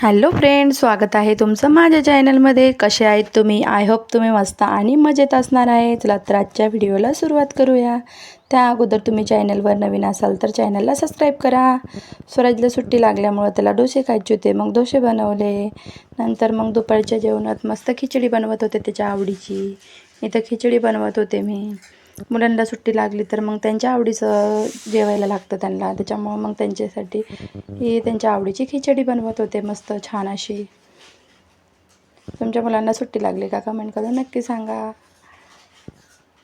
Hello friend, स्वागत आहे तुमचं माझ्या चॅनलमध्ये. कसे आहेत तुम्ही? आय होप तुम्ही मस्त आणि मजेत असणार आहे. चला तर आजच्या व्हिडिओला सुरुवात करूया. त्या अगोदर तुम्ही चॅनलवर नवीन असाल तर चॅनलला सबस्क्राईब करा. स्वराजला सुट्टी लागल्यामुळं त्याला डोसे खायचे होते, मग डोसे बनवले. नंतर मग दुपारच्या जेवणात मस्त खिचडी बनवत होते त्याच्या आवडीची. इथं खिचडी बनवत होते मी. मुलांना सुट्टी लागली तर मग त्यांच्या आवडीचं जेवायला लागतं त्यांना, त्याच्यामुळं मग त्यांच्यासाठी ही त्यांच्या आवडीची खिचडी बनवत होते मस्त छान अशी. तुमच्या मुलांना सुट्टी लागली का कमेंट करून नक्की सांगा.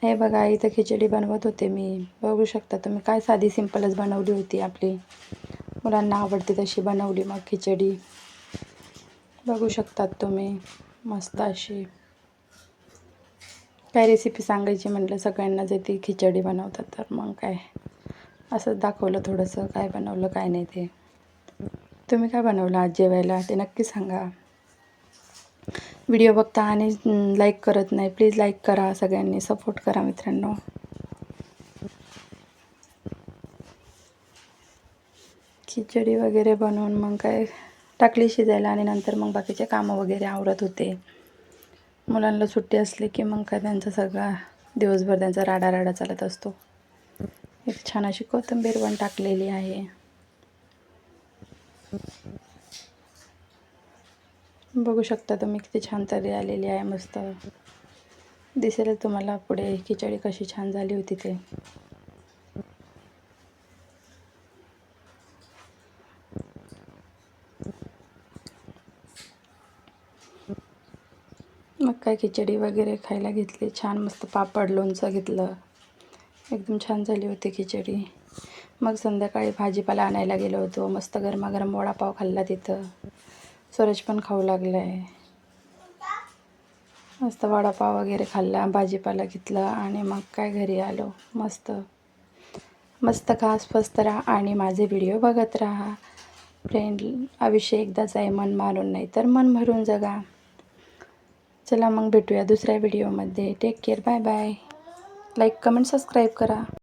हे बघा, इथं खिचडी बनवत होते मी. बघू शकता तुम्ही, काय साधी सिंपलच बनवली होती आपली. मुलांना आवडते तशी बनवली मग खिचडी. बघू शकतात तुम्ही, मस्त अशी. काय रेसिपी सांगायची म्हटलं सगळ्यांना जे ती खिचडी बनवतात, तर मग काय असंच दाखवलं थोडंसं काय बनवलं काय नाही ते. तुम्ही काय बनवलं आज जेवायला ते नक्की सांगा. व्हिडिओ बघता आणि लाईक करत नाही, प्लीज लाईक करा. सगळ्यांनी सपोर्ट करा मित्रांनो. खिचडी वगैरे बनवून मग काय टाकली शिजायला आणि नंतर मग बाकीचे कामं वगैरे आवरत होते. मुलांना सुट्टी असली की मग काय त्यांचा सगळा दिवसभर त्यांचा राडा चालत असतो. एक छान अशी कोथिंबीर पण टाकलेली आहे. बघू शकता तुम्ही किती छान तरी आलेली आहे, मस्त दिसेल तुम्हाला पुढे खिचडी कशी छान झाली होती ते. मग काय खिचडी वगैरे खायला घेतली, छान मस्त पापड लोणचं घेतलं, एकदम छान झाली होती खिचडी. मग संध्याकाळी भाजीपाला आणायला गेलो होतो, मस्त गरमागरम वडापाव खाल्ला तिथं. सूरज पण खाऊ लागला आहे. मस्त वडापाव वगैरे खाल्ला, भाजीपाला घेतला आणि मग काय घरी आलो. मस्त मस्त खा, स्वस्त राहा आणि माझे व्हिडिओ बघत राहा. फ्रेंड, आयुष्य एकदाच आहे, मन मारून नाही तर मन भरून जगा. चला मग भेटूया दुसऱ्या व्हिडिओमध्ये. Take care, bye bye. Like comment subscribe करा.